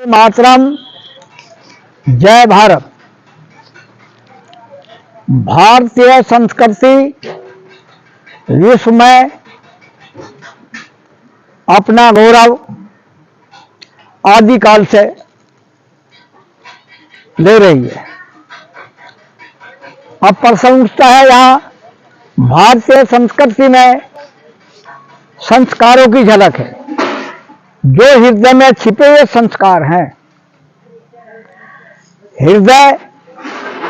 मातरम। जय भारत। भारतीय संस्कृति विश्व में अपना गौरव आदिकाल से ले रही है। अब प्रश्न उठता है, यहाँ भारतीय संस्कृति में संस्कारों की झलक है। जो हृदय में छिपे हुए संस्कार हैं। हृदय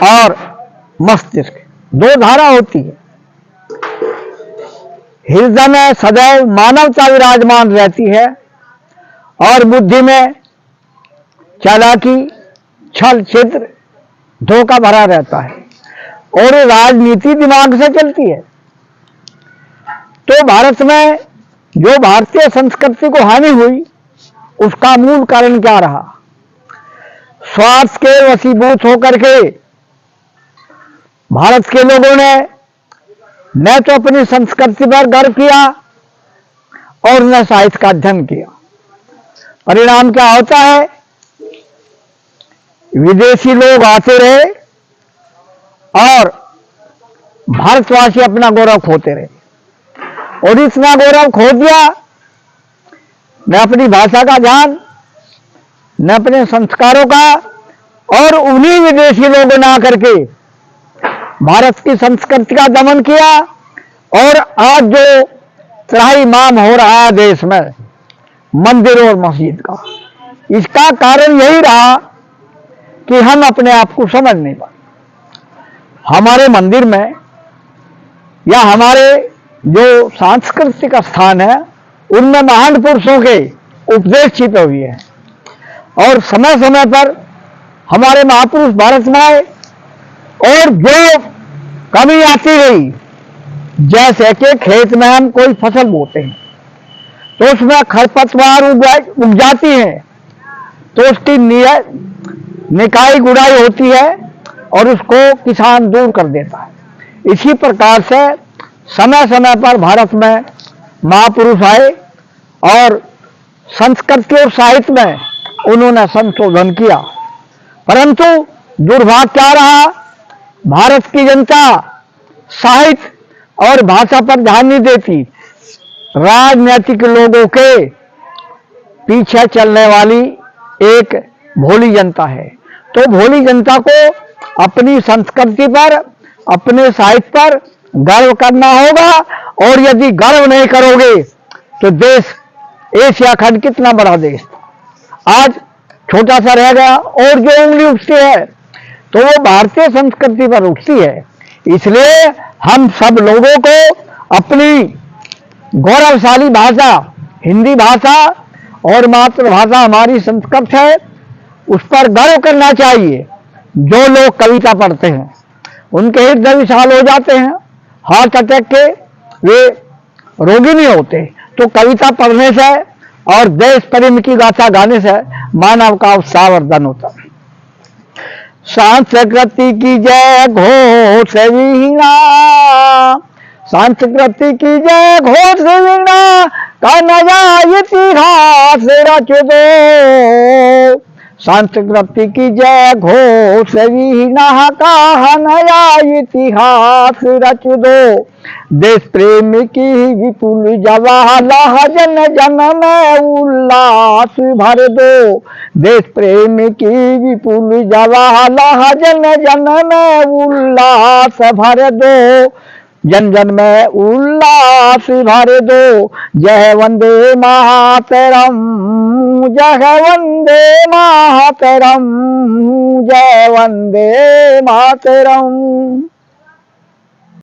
और मस्तिष्क दो धारा होती है। हृदय में सदैव मानवता विराजमान रहती है और बुद्धि में चालाकी, छल, छिद्र, धोखा भरा रहता है और राजनीति दिमाग से चलती है। तो भारत में जो भारतीय संस्कृति को हानि हुई, उसका मूल कारण क्या रहा? स्वार्थ के वशीभूत होकर के भारत के लोगों ने न तो अपनी संस्कृति पर गर्व किया और न साहित्य का अध्ययन किया। परिणाम क्या होता है? विदेशी लोग आते रहे और भारतवासी अपना गौरव खोते रहे, और इतना गौरव खो दिया, न अपनी भाषा का ध्यान, न अपने संस्कारों का, और उन्हीं विदेशी लोगों ने आकर के भारत की संस्कृति का दमन किया। और आज जो त्राही माम हो रहा है देश में मंदिर और मस्जिद का, इसका कारण यही रहा कि हम अपने आप को समझ नहीं पाए। हमारे मंदिर में या हमारे जो सांस्कृतिक स्थान है, उनमें महान पुरुषों के उपदेश छिपे हुए हैं, और समय समय पर हमारे महापुरुष भारत में आए और जो कमी आती रही, जैसे कि खेत में हम कोई फसल बोते हैं तो उसमें खरपतवार उग जाती है, तो उसकी निकाई गुड़ाई होती है और उसको किसान दूर कर देता है। इसी प्रकार से समय समय पर भारत में महापुरुष आए और संस्कृति और साहित्य में उन्होंने संशोधन किया, परंतु दुर्भाग्य क्या रहा? भारत की जनता साहित्य और भाषा पर ध्यान नहीं देती। राजनीतिक लोगों के पीछे चलने वाली एक भोली जनता है। तो भोली जनता को अपनी संस्कृति पर, अपने साहित्य पर गर्व करना होगा, और यदि गर्व नहीं करोगे तो देश, एशिया खंड कितना बड़ा देश आज छोटा सा रह गया, और जो उंगली उठती है तो वो भारतीय संस्कृति पर उठती है। इसलिए हम सब लोगों को अपनी गौरवशाली भाषा हिंदी भाषा और मातृभाषा हमारी संस्कृत है, उस पर गर्व करना चाहिए। जो लोग कविता पढ़ते हैं उनके हृदय विशाल हो जाते हैं, हार्ट अटैक के वे रोगी नहीं होते। तो कविता पढ़ने से और देश प्रेम की गाथा गाने से मानव का उत्साहवर्धन होता है। संस्कृति की जय घोष वीणा, संस्कृति की जय घोष वीणा, का नया इतिहास रच दो। संस्कृति की जय घोष वीणा, का नया इतिहास रच दो। देश प्रेम की विपुल ज्वाला, जन जन में उल्लास भर दो। देश प्रेम की विपुल ज्वाला, जन जन में उल्लास भर दो। जन जन में उल्लास भर दो। जय वंदे मातरम, जय वंदे मातरम, जय वंदे मातरम।